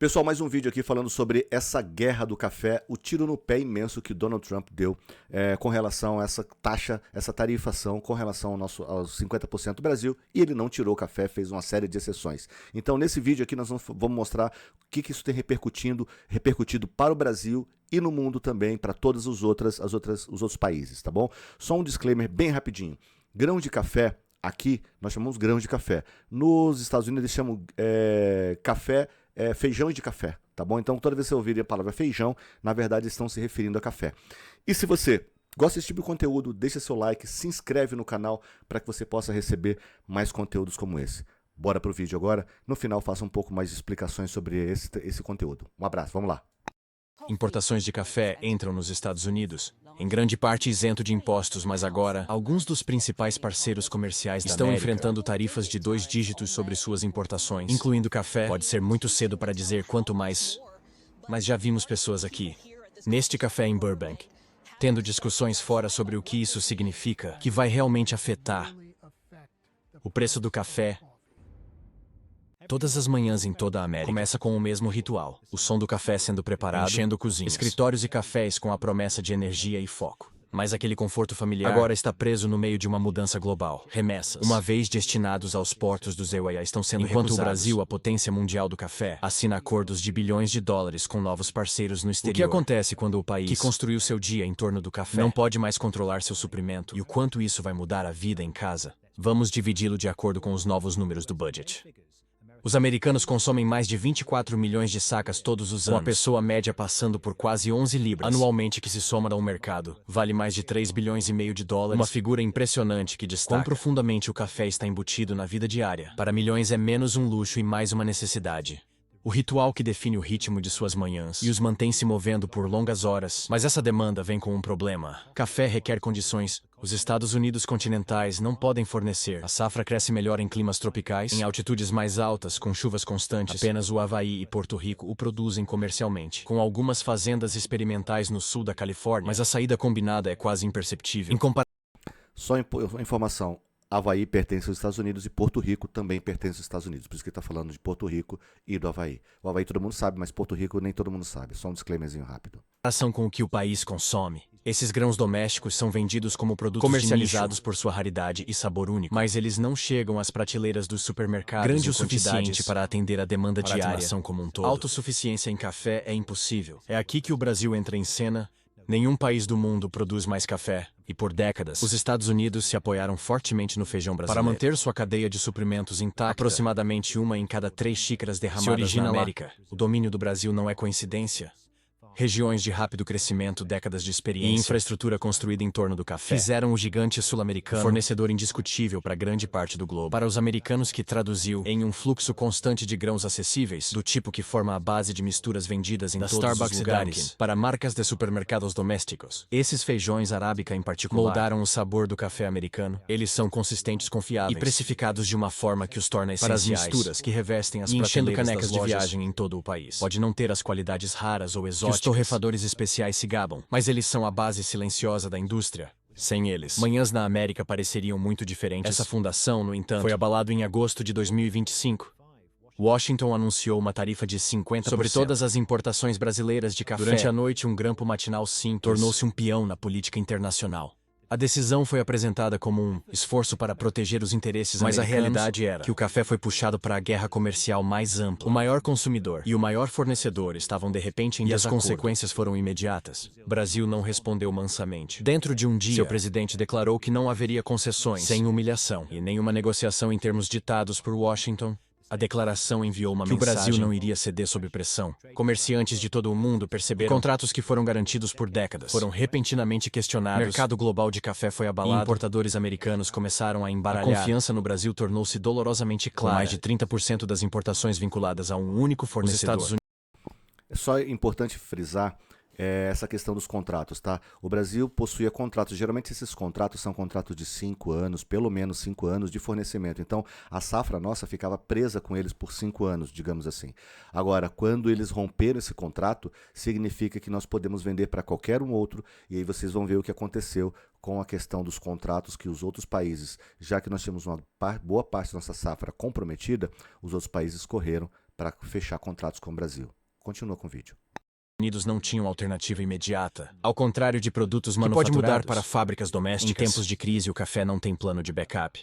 Pessoal, mais um vídeo aqui falando sobre essa guerra do café, o tiro no pé imenso que Donald Trump deu com relação a essa taxa, essa tarifação com relação aos 50% do Brasil, e ele não tirou o café, fez uma série de exceções. Então nesse vídeo aqui nós vamos mostrar o que isso tem repercutido para o Brasil e no mundo também, para todos os outros países, tá bom? Só um disclaimer bem rapidinho. Grão de café, aqui nós chamamos grãos de café. Nos Estados Unidos eles chamam feijão de café, tá bom? Então toda vez que você ouvir a palavra feijão, na verdade estão se referindo a café. E se você gosta desse tipo de conteúdo, deixa seu like, se inscreve no canal para que você possa receber mais conteúdos como esse. Bora pro vídeo agora, no final faça um pouco mais de explicações sobre esse conteúdo. Um abraço, vamos lá. Importações de café entram nos Estados Unidos, em grande parte isento de impostos, mas agora, alguns dos principais parceiros comerciais estão enfrentando tarifas de 2 dígitos sobre suas importações, incluindo café. Pode ser muito cedo para dizer quanto mais, mas já vimos pessoas aqui, neste café em Burbank, tendo discussões fora sobre o que isso significa, que vai realmente afetar o preço do café. Todas as manhãs em toda a América começa com o mesmo ritual, o som do café sendo preparado, enchendo cozinhas, escritórios e cafés com a promessa de energia e foco. Mas aquele conforto familiar agora está preso no meio de uma mudança global. Remessas, uma vez destinados aos portos do ZEUAIA, estão sendo recusados. Enquanto o Brasil, a potência mundial do café, assina acordos de bilhões de dólares com novos parceiros no exterior. O que acontece quando o país, que construiu seu dia em torno do café, não pode mais controlar seu suprimento, e o quanto isso vai mudar a vida em casa? Vamos dividi-lo de acordo com os novos números do budget. Os americanos consomem mais de 24 milhões de sacas todos os anos, com a pessoa média passando por quase 11 libras anualmente, que se soma ao mercado. Vale mais de 3 bilhões e meio de dólares. Uma figura impressionante que destaca quão profundamente o café está embutido na vida diária. Para milhões é menos um luxo e mais uma necessidade. O ritual que define o ritmo de suas manhãs e os mantém se movendo por longas horas. Mas essa demanda vem com um problema. Café requer condições. Os Estados Unidos continentais não podem fornecer. A safra cresce melhor em climas tropicais, em altitudes mais altas, com chuvas constantes. Apenas o Havaí e Porto Rico o produzem comercialmente, com algumas fazendas experimentais no sul da Califórnia, mas a saída combinada é quase imperceptível. Só informação. Havaí pertence aos Estados Unidos e Porto Rico também pertence aos Estados Unidos. Por isso que ele está falando de Porto Rico e do Havaí. O Havaí todo mundo sabe, mas Porto Rico nem todo mundo sabe. Só um disclaimerzinho rápido. Em relação com o que o país consome, esses grãos domésticos são vendidos como produtos comercializados por sua raridade e sabor único, mas eles não chegam às prateleiras dos supermercados grande o suficiente para atender a demanda diária como um todo. Autossuficiência em café é impossível. É aqui que o Brasil entra em cena. Nenhum país do mundo produz mais café, e por décadas, os Estados Unidos se apoiaram fortemente no feijão brasileiro. Para manter sua cadeia de suprimentos intacta, aproximadamente 1 em cada 3 xícaras derramadas se origina na América. O domínio do Brasil não é coincidência. Regiões de rápido crescimento, décadas de experiência e infraestrutura construída em torno do café fizeram o gigante sul-americano fornecedor indiscutível para grande parte do globo. Para os americanos, que traduziu em um fluxo constante de grãos acessíveis, do tipo que forma a base de misturas vendidas em todos Starbucks os lugares, para marcas de supermercados domésticos. Esses feijões arábica em particular moldaram o sabor do café americano. Eles são consistentes, confiáveis e precificados de uma forma que os torna essenciais para as misturas que revestem as prateleiras canecas das lojas de viagem em todo o país. Pode não ter as qualidades raras ou exóticas, os torrefadores especiais se gabam, mas eles são a base silenciosa da indústria. Sem eles, manhãs na América pareceriam muito diferentes. Essa fundação, no entanto, foi abalada em agosto de 2025. Washington anunciou uma tarifa de 50% sobre todas as importações brasileiras de café. Durante a noite, um grampo matinal simples tornou-se um peão na política internacional. A decisão foi apresentada como um esforço para proteger os interesses americanos, mas a realidade era que o café foi puxado para a guerra comercial mais ampla. O maior consumidor e o maior fornecedor estavam de repente em desacordo. As consequências foram imediatas. O Brasil não respondeu mansamente. Dentro de um dia, seu presidente declarou que não haveria concessões, sem humilhação, e nenhuma negociação em termos ditados por Washington. A declaração enviou uma mensagem que o Brasil não iria ceder sob pressão. Comerciantes de todo o mundo perceberam que contratos que foram garantidos por décadas foram repentinamente questionados. O mercado global de café foi abalado. E importadores americanos começaram a embaralhar. A confiança no Brasil tornou-se dolorosamente clara. Com mais de 30% das importações vinculadas a um único fornecedor. É só importante frisar essa questão dos contratos, tá? O Brasil possuía contratos, geralmente esses contratos são contratos de 5 anos, pelo menos 5 anos de fornecimento. Então, a safra nossa ficava presa com eles por 5 anos, digamos assim. Agora, quando eles romperam esse contrato, significa que nós podemos vender para qualquer um outro, e aí vocês vão ver o que aconteceu com a questão dos contratos que os outros países, já que nós tínhamos uma boa parte da nossa safra comprometida, os outros países correram para fechar contratos com o Brasil. Continua com o vídeo. Unidos não tinham alternativa imediata, ao contrário de produtos manufaturados. Pode mudar para fábricas domésticas. Em tempos de crise, o café não tem plano de backup.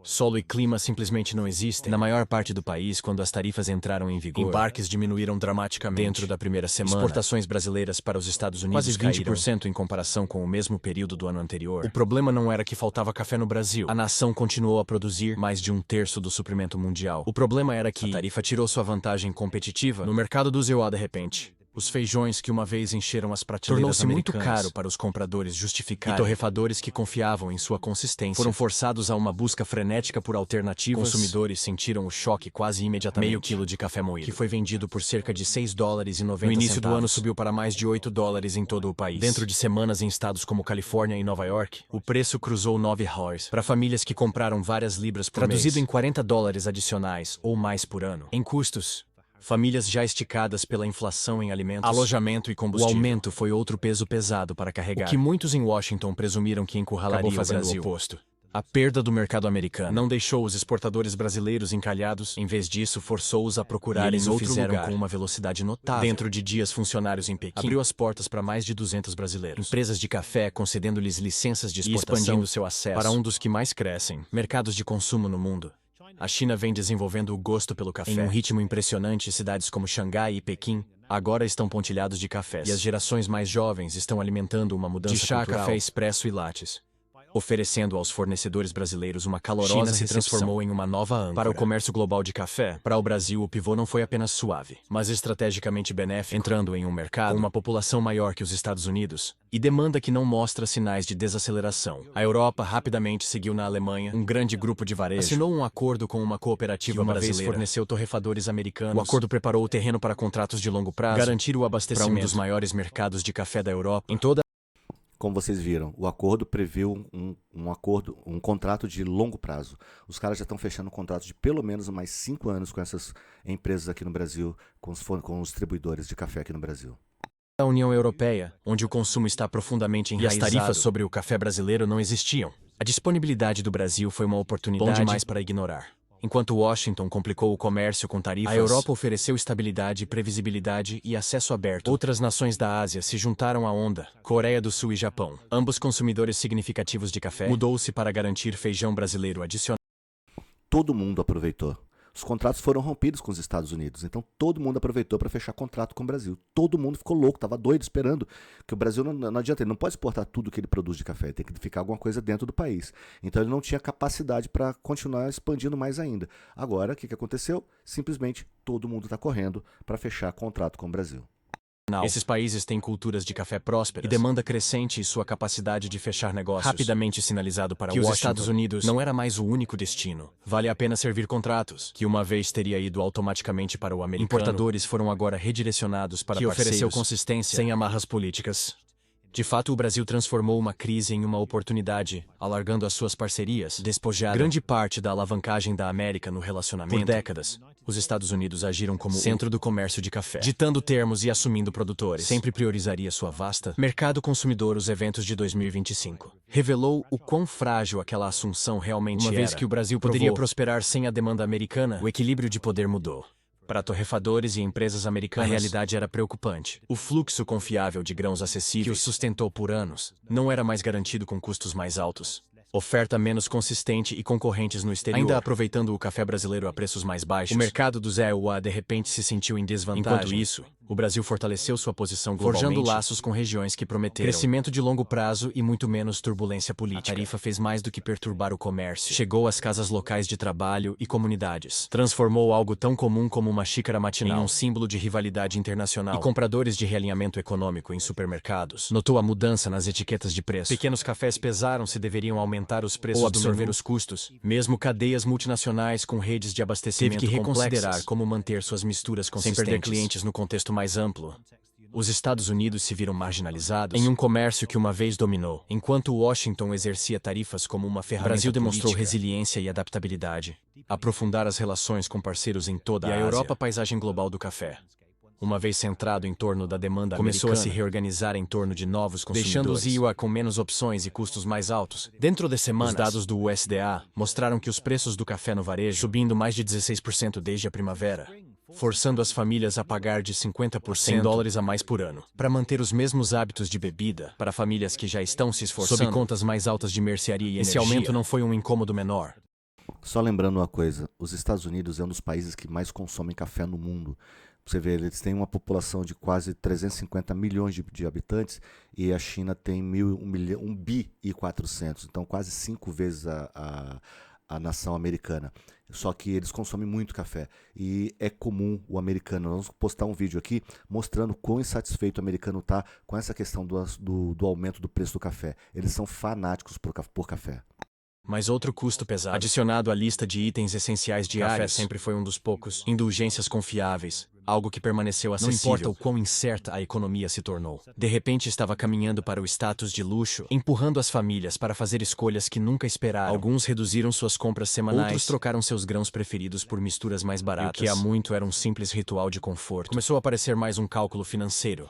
Solo e clima simplesmente não existem. Na maior parte do país, quando as tarifas entraram em vigor, embarques diminuíram dramaticamente. Dentro da primeira semana, exportações brasileiras para os Estados Unidos quase 20% em comparação com o mesmo período do ano anterior. O problema não era que faltava café no Brasil. A nação continuou a produzir mais de 1/3 do suprimento mundial. O problema era que a tarifa tirou sua vantagem competitiva no mercado do EUA de repente. Os feijões que uma vez encheram as prateleiras tornou-se muito caro para os compradores justificarem. E torrefadores que confiavam em sua consistência foram forçados a uma busca frenética por alternativas. Consumidores sentiram o choque quase imediatamente. Meio quilo de café moído, que foi vendido por cerca de $6,90. No início do ano subiu para mais de $8 em todo o país. Dentro de semanas em estados como Califórnia e Nova York, o preço cruzou $9 para famílias que compraram várias libras por mês. Traduzido em $40 adicionais ou mais por ano. Em custos, famílias já esticadas pela inflação em alimentos, alojamento e combustível. O aumento foi outro peso pesado para carregar. O que muitos em Washington presumiram que encurralaria o Brasil. O oposto. A perda do mercado americano não deixou os exportadores brasileiros encalhados, em vez disso forçou-os a procurarem outro lugar com uma velocidade notável. Dentro de dias, funcionários em Pequim abriu as portas para mais de 200 brasileiros. Empresas de café concedendo-lhes licenças de exportação e expandindo seu acesso para um dos que mais crescem, mercados de consumo no mundo. A China vem desenvolvendo o gosto pelo café. Em um ritmo impressionante, cidades como Xangai e Pequim agora estão pontilhados de cafés. E as gerações mais jovens estão alimentando uma mudança de chá, cultural, café expresso e lattes, oferecendo aos fornecedores brasileiros uma calorosa China se transformou em uma nova âncora. Para o comércio global de café, para o Brasil o pivô não foi apenas suave, mas estrategicamente benéfico, entrando em um mercado com uma população maior que os Estados Unidos e demanda que não mostra sinais de desaceleração. A Europa rapidamente seguiu na Alemanha, um grande grupo de varejo assinou um acordo com uma cooperativa brasileira, vez forneceu torrefadores americanos. O acordo preparou o terreno para contratos de longo prazo, garantir o abastecimento para um dos maiores mercados de café da Europa. Em toda Como vocês viram, o acordo previu um contrato de longo prazo. Os caras já estão fechando um contrato de pelo menos mais 5 anos com essas empresas aqui no Brasil, com os distribuidores de café aqui no Brasil. A União Europeia, onde o consumo está profundamente enraizado, e as tarifas sobre o café brasileiro não existiam. A disponibilidade do Brasil foi uma oportunidade bom demais para ignorar. Enquanto Washington complicou o comércio com tarifas, a Europa ofereceu estabilidade, previsibilidade e acesso aberto. Outras nações da Ásia se juntaram à onda, Coreia do Sul e Japão, ambos consumidores significativos de café, mudou-se para garantir feijão brasileiro adicional. Todo mundo aproveitou. Os contratos foram rompidos com os Estados Unidos, então todo mundo aproveitou para fechar contrato com o Brasil. Todo mundo ficou louco, estava doido, esperando que o Brasil não adianta, ele não pode exportar tudo que ele produz de café, tem que ficar alguma coisa dentro do país. Então ele não tinha capacidade para continuar expandindo mais ainda. Agora, o que aconteceu? Simplesmente todo mundo está correndo para fechar contrato com o Brasil. Esses países têm culturas de café prósperas e demanda crescente e sua capacidade de fechar negócios. Rapidamente sinalizado para que os Estados Unidos não era mais o único destino. Vale a pena servir contratos, que uma vez teria ido automaticamente para o americano. Importadores foram agora redirecionados para que ofereceu consistência sem amarras políticas. De fato, o Brasil transformou uma crise em uma oportunidade, alargando as suas parcerias, despojado grande parte da alavancagem da América no relacionamento. Por décadas, os Estados Unidos agiram como centro do comércio de café, ditando termos e assumindo produtores. Sempre priorizaria sua vasta mercado consumidor. Os eventos de 2025 revelou o quão frágil aquela assunção realmente era. Uma vez que o Brasil poderia prosperar sem a demanda americana, o equilíbrio de poder mudou. Para torrefadores e empresas americanas, a realidade era preocupante. O fluxo confiável de grãos acessíveis, que os sustentou por anos, não era mais garantido com custos mais altos. Oferta menos consistente e concorrentes no exterior. Ainda aproveitando o café brasileiro a preços mais baixos, o mercado do EUA de repente se sentiu em desvantagem. Enquanto isso, o Brasil fortaleceu sua posição globalmente, forjando laços com regiões que prometeram crescimento de longo prazo e muito menos turbulência política. A tarifa fez mais do que perturbar o comércio. Chegou às casas locais de trabalho e comunidades. Transformou algo tão comum como uma xícara matinal em um símbolo de rivalidade internacional. E compradores de realinhamento econômico em supermercados. Notou a mudança nas etiquetas de preço. Pequenos cafés pesaram se deveriam aumentar os preços ou absorver os custos. Mesmo cadeias multinacionais com redes de abastecimento teve que reconsiderar como manter suas misturas consistentes. Sem perder clientes no contexto mais amplo. Os Estados Unidos se viram marginalizados em um comércio que uma vez dominou. Enquanto Washington exercia tarifas como uma ferramenta, o Brasil demonstrou resiliência e adaptabilidade. Aprofundar as relações com parceiros em toda a Ásia. E a Europa, paisagem global do café. Uma vez centrado em torno da demanda começou americana, a se reorganizar em torno de novos consumidores, deixando os EUA com menos opções e custos mais altos. Dentro de semanas, os dados do USDA mostraram que os preços do café no varejo subindo mais de 16% desde a primavera. forçando as famílias a pagar de 50% $100 a mais por ano, para manter os mesmos hábitos de bebida para famílias que já estão se esforçando sob contas mais altas de mercearia e energia. Esse aumento não foi um incômodo menor. Só lembrando uma coisa, os Estados Unidos é um dos países que mais consomem café no mundo. Você vê, eles têm uma população de quase 350 milhões de habitantes e a China tem 1 bi e 400, então quase 5 vezes a nação americana. Só que eles consomem muito café e é comum o americano. Nós vamos postar um vídeo aqui mostrando quão insatisfeito o americano está com essa questão do aumento do preço do café. Eles são fanáticos por café. Mas outro custo pesado, adicionado à lista de itens essenciais diários, café sempre foi um dos poucos indulgências confiáveis, algo que permaneceu acessível. Não importa o quão incerta a economia se tornou. De repente estava caminhando para o status de luxo, empurrando as famílias para fazer escolhas que nunca esperaram. Alguns reduziram suas compras semanais, outros trocaram seus grãos preferidos por misturas mais baratas. E o que há muito era um simples ritual de conforto. Começou a parecer mais um cálculo financeiro.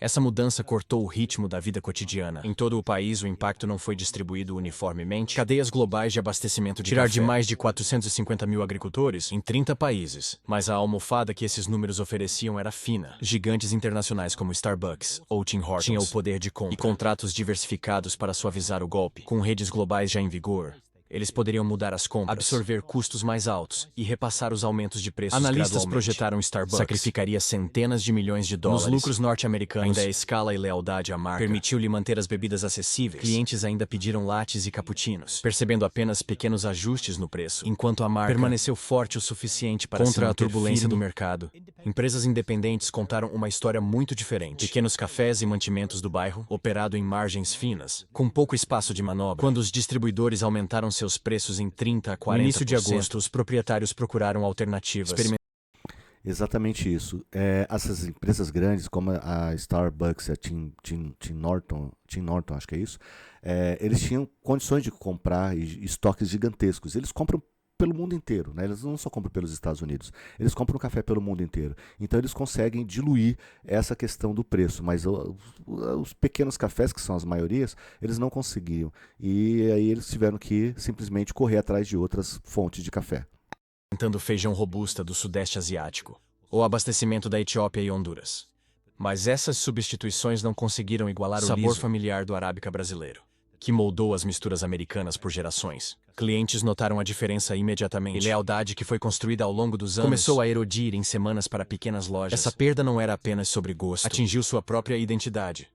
Essa mudança cortou o ritmo da vida cotidiana. Em todo o país, o impacto não foi distribuído uniformemente. Cadeias globais de abastecimento de café. De mais de 450 mil agricultores em 30 países. Mas a almofada que esses números ofereciam era fina. Gigantes internacionais como Starbucks ou Tim Hortons tinham o poder de compra e contratos diversificados para suavizar o golpe. Com redes globais já em vigor, eles poderiam mudar as compras, absorver custos mais altos e repassar os aumentos de preços gradualmente. Analistas projetaram Starbucks sacrificaria centenas de milhões de dólares nos lucros norte-americanos. Ainda a escala e lealdade à marca permitiu-lhe manter as bebidas acessíveis. Clientes ainda pediram lattes e cappuccinos, percebendo apenas pequenos ajustes no preço, enquanto a marca permaneceu forte o suficiente para contra a turbulência do mercado. Empresas independentes contaram uma história muito diferente. Pequenos cafés e mantimentos do bairro, operado em margens finas, com pouco espaço de manobra. Quando os distribuidores aumentaram seus preços em 30% a 40%. No início de agosto, os proprietários procuraram alternativas. Exatamente isso. Essas empresas grandes, como a Starbucks, a Tim Norton, acho que é isso, eles tinham condições de comprar estoques gigantescos. Eles compram pelo mundo inteiro, né? Eles não só compram pelos Estados Unidos, eles compram café pelo mundo inteiro. Então eles conseguem diluir essa questão do preço, mas os pequenos cafés, que são as maiorias, eles não conseguiam. E aí eles tiveram que simplesmente correr atrás de outras fontes de café. Tentando feijão robusta do Sudeste Asiático, ou abastecimento da Etiópia e Honduras. Mas essas substituições não conseguiram igualar o sabor familiar do arábica brasileiro, que moldou as misturas americanas por gerações. Clientes notaram a diferença imediatamente. E lealdade que foi construída ao longo dos anos começou a erodir em semanas para pequenas lojas. Essa perda não era apenas sobre gosto, atingiu sua própria identidade.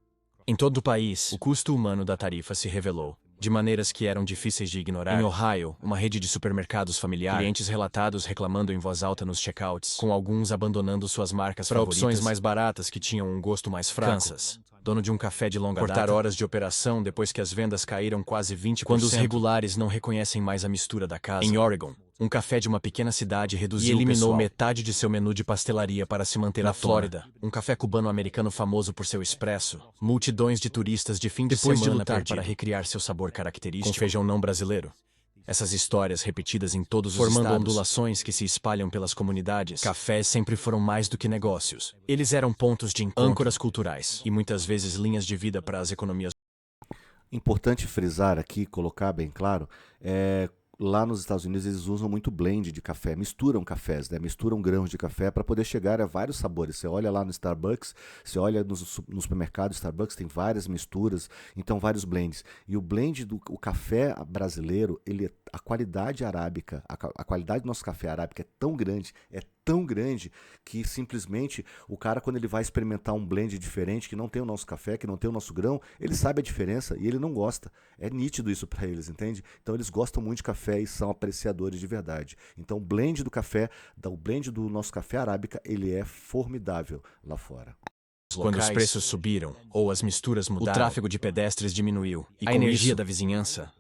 Em todo o país, o custo humano da tarifa se revelou, de maneiras que eram difíceis de ignorar. Em Ohio, uma rede de supermercados familiar, clientes relatados reclamando em voz alta nos checkouts, com alguns abandonando suas marcas favoritas para opções mais baratas que tinham um gosto mais fraco. Kansas, dono de um café de longa data, cortar horas de operação depois que as vendas caíram quase 20%. Quando os regulares não reconhecem mais a mistura da casa. Em Oregon, um café de uma pequena cidade reduziu e eliminou metade de seu menu de pastelaria para se manter na Flórida. Um café cubano-americano famoso por seu expresso. Multidões de turistas de fim de semana para recriar seu sabor característico com feijão não brasileiro. Essas histórias repetidas em todos os estados, formando ondulações que se espalham pelas comunidades. Cafés sempre foram mais do que negócios. Eles eram pontos de encontro, âncoras culturais e muitas vezes linhas de vida para as economias. Importante frisar aqui, colocar bem claro, lá nos Estados Unidos eles usam muito blend de café, misturam cafés, né? Misturam grãos de café para poder chegar a vários sabores. Você olha lá no Starbucks, você olha no supermercado Starbucks, tem várias misturas, então vários blends. E o blend o café brasileiro, a qualidade arábica, a qualidade do nosso café arábica é tão grande que simplesmente o cara, quando ele vai experimentar um blend diferente, que não tem o nosso café, que não tem o nosso grão, ele sabe a diferença e ele não gosta. É nítido isso para eles, entende? Então eles gostam muito de café e são apreciadores de verdade. Então o blend do nosso café arábica, ele é formidável lá fora. Quando os preços subiram, ou as misturas mudaram, o tráfego de pedestres diminuiu, e a energia da vizinhança.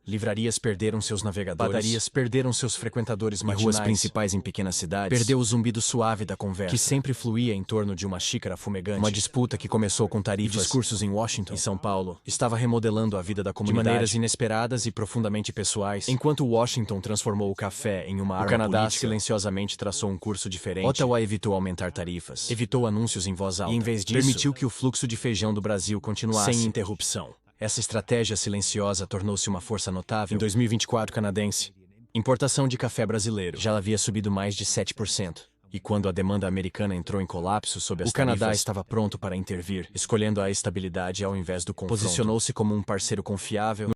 Livrarias perderam seus navegadores, padarias perderam seus frequentadores matinais, ruas principais em pequenas cidades, perdeu o zumbido suave da conversa, que sempre fluía em torno de uma xícara fumegante. Uma disputa que começou com tarifas e discursos em Washington e São Paulo estava remodelando a vida da comunidade de maneiras inesperadas e profundamente pessoais. Enquanto Washington transformou o café em uma arma política, o Canadá silenciosamente traçou um curso diferente. Ottawa evitou aumentar tarifas, evitou anúncios em voz alta, e em vez disso, permitiu que o fluxo de feijão do Brasil continuasse sem interrupção. Essa estratégia silenciosa tornou-se uma força notável. Em 2024 canadense, importação de café brasileiro já havia subido mais de 7%. E quando a demanda americana entrou em colapso sob as tarifas, o Canadá estava pronto para intervir, escolhendo a estabilidade ao invés do confronto. Posicionou-se como um parceiro confiável.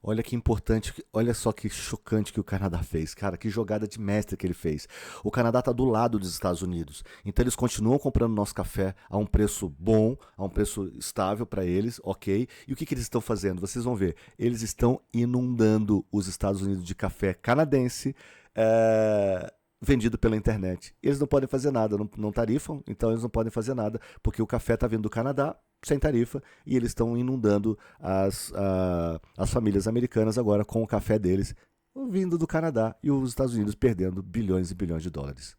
Olha que importante, olha só que chocante que o Canadá fez, cara, que jogada de mestre que ele fez. O Canadá tá do lado dos Estados Unidos, então eles continuam comprando nosso café a um preço bom, a um preço estável para eles, ok? E o que eles estão fazendo? Vocês vão ver, eles estão inundando os Estados Unidos de café canadense, vendido pela internet. Eles não podem fazer nada, não tarifam, então eles não podem fazer nada, porque o café está vindo do Canadá sem tarifa e eles estão inundando as famílias americanas agora com o café deles vindo do Canadá e os Estados Unidos perdendo bilhões e bilhões de dólares.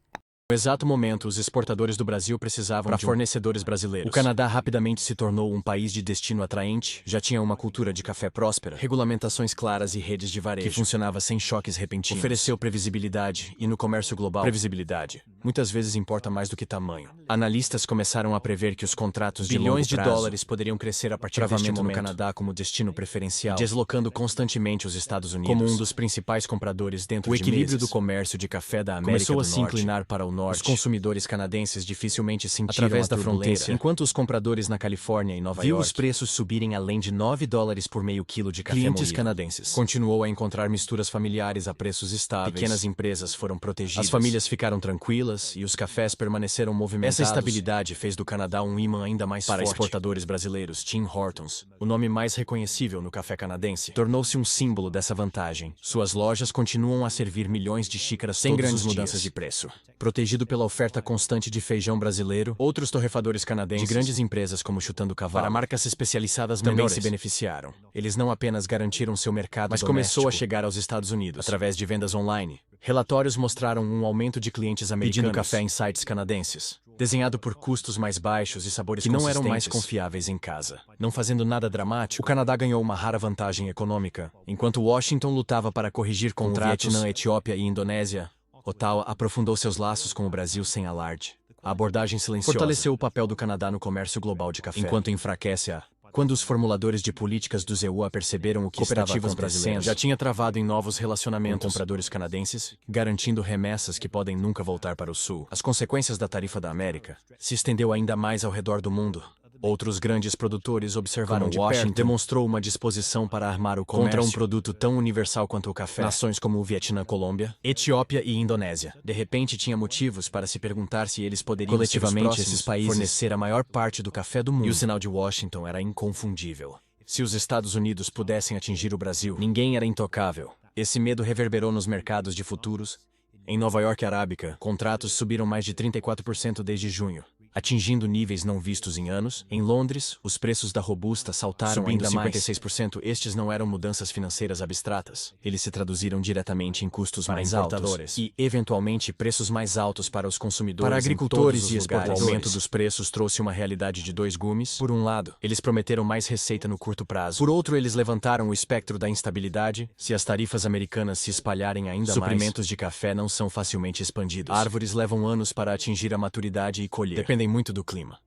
No exato momento, os exportadores do Brasil precisavam de fornecedores brasileiros. O Canadá rapidamente se tornou um país de destino atraente, já tinha uma cultura de café próspera, regulamentações claras e redes de varejo que funcionava sem choques repentinos. Ofereceu previsibilidade e no comércio global, previsibilidade muitas vezes importa mais do que tamanho. Analistas começaram a prever que os contratos de bilhões de dólares poderiam crescer a partir deste momento no Canadá como destino preferencial, deslocando constantemente os Estados Unidos como um dos principais compradores dentro de meses. O equilíbrio do comércio de café da América começou a se inclinar para o norte. Os consumidores canadenses dificilmente sentiram através da fronteira, enquanto os compradores na Califórnia e Nova York viu os preços subirem além de $9 por meio quilo de café moído. Clientes canadenses continuou a encontrar misturas familiares a preços estáveis. Pequenas empresas foram protegidas. As famílias ficaram tranquilas e os cafés permaneceram movimentados. Essa estabilidade fez do Canadá um imã ainda mais forte. Para exportadores brasileiros, Tim Hortons, o nome mais reconhecível no café canadense, tornou-se um símbolo dessa vantagem. Suas lojas continuam a servir milhões de xícaras sem grandes mudanças de preço. Protegido pela oferta constante de feijão brasileiro, outros torrefadores canadenses de grandes empresas como Chutando Cavalo, para marcas especializadas também se beneficiaram. Eles não apenas garantiram seu mercado mas começou a chegar aos Estados Unidos através de vendas online. Relatórios mostraram um aumento de clientes americanos pedindo café em sites canadenses, desenhado por custos mais baixos e sabores que não eram mais confiáveis em casa. Não fazendo nada dramático, o Canadá ganhou uma rara vantagem econômica. Enquanto Washington lutava para corrigir contratos com o Vietnã, Etiópia e Indonésia, Ottawa aprofundou seus laços com o Brasil sem alarde. A abordagem silenciosa fortaleceu o papel do Canadá no comércio global de café, enquanto enfraquece-a. Quando os formuladores de políticas do EUA perceberam o que estava acontecendo, já tinha travado em novos relacionamentos com compradores canadenses, garantindo remessas que podem nunca voltar para o Sul. As consequências da tarifa da América se estendeu ainda mais ao redor do mundo. Outros grandes produtores observaram de Washington demonstrou uma disposição para armar o comércio contra um produto tão universal quanto o café. Nações como o Vietnã, Colômbia, Etiópia e Indonésia, de repente tinha motivos para se perguntar se eles poderiam coletivamente esses países fornecer a maior parte do café do mundo. E o sinal de Washington era inconfundível. Se os Estados Unidos pudessem atingir o Brasil, ninguém era intocável. Esse medo reverberou nos mercados de futuros. Em Nova York Arábica, contratos subiram mais de 34% desde junho, atingindo níveis não vistos em anos. Em Londres, os preços da Robusta saltaram ainda mais 56%. Estes não eram mudanças financeiras abstratas. Eles se traduziram diretamente em custos mais altos e, eventualmente, preços mais altos para os consumidores. Para agricultores e exportadores, o aumento dos preços trouxe uma realidade de dois gumes. Por um lado, eles prometeram mais receita no curto prazo. Por outro, eles levantaram o espectro da instabilidade. Se as tarifas americanas se espalharem ainda mais, suprimentos de café não são facilmente expandidos. Árvores levam anos para atingir a maturidade e colher. Dependem muito do clima.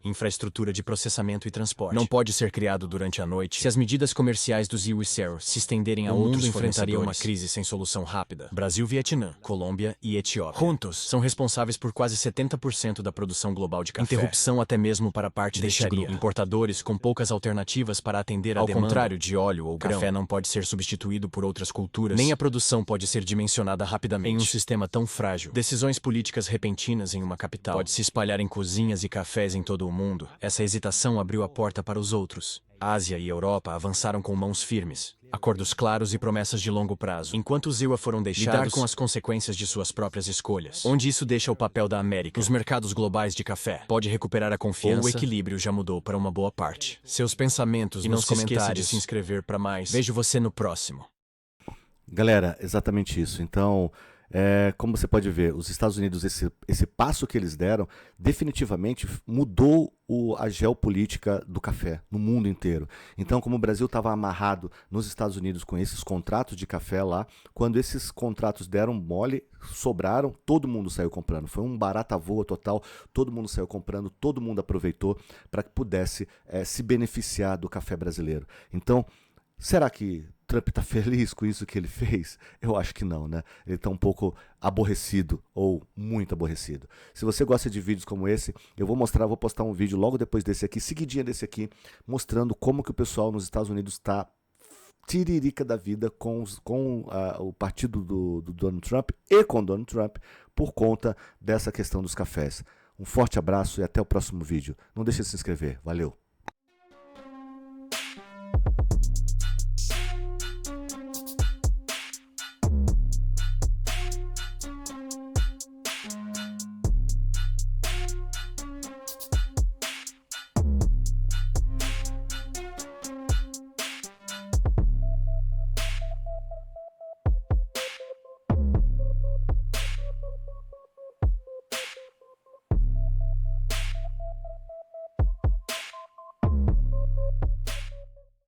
Infraestrutura de processamento e transporte não pode ser criado durante a noite. Se as medidas comerciais dos US se estenderem a outros, enfrentaria uma crise sem solução rápida. Brasil, Vietnã, Colômbia e Etiópia juntos são responsáveis por quase 70% da produção global de café. Interrupção até mesmo para parte deste grupo. Importadores com poucas alternativas para atender a demanda. Ao contrário de óleo ou grão, café não pode ser substituído por outras culturas. Nem a produção pode ser dimensionada rapidamente. Em um sistema tão frágil, decisões políticas repentinas em uma capital pode se espalhar em cozinhas e cafés em todo o mundo. Essa hesitação abriu a porta para os outros. Ásia e Europa avançaram com mãos firmes, acordos claros e promessas de longo prazo, enquanto os EUA foram deixados lidar com as consequências de suas próprias escolhas. Onde isso deixa o papel da América? Nos mercados globais de café. Pode recuperar a confiança? Ou o equilíbrio já mudou para uma boa parte? Seus pensamentos e nos comentários. De se inscrever para mais. Vejo você no próximo. Galera, exatamente isso. Então, como você pode ver, os Estados Unidos, esse passo que eles deram, definitivamente mudou a geopolítica do café no mundo inteiro. Então, como o Brasil estava amarrado nos Estados Unidos com esses contratos de café lá, quando esses contratos deram mole, sobraram, todo mundo saiu comprando. Foi um barata-voa total, todo mundo saiu comprando, todo mundo aproveitou para que pudesse se beneficiar do café brasileiro. Então, Será que Trump está feliz com isso que ele fez? Eu acho que não, né? Ele está um pouco aborrecido ou muito aborrecido. Se você gosta de vídeos como esse, eu vou postar um vídeo logo depois desse aqui, seguidinha desse aqui, mostrando como que o pessoal nos Estados Unidos está tiririca da vida com o partido do Donald Trump e com Donald Trump por conta dessa questão dos cafés. Um forte abraço e até o próximo vídeo. Não deixe de se inscrever. Valeu!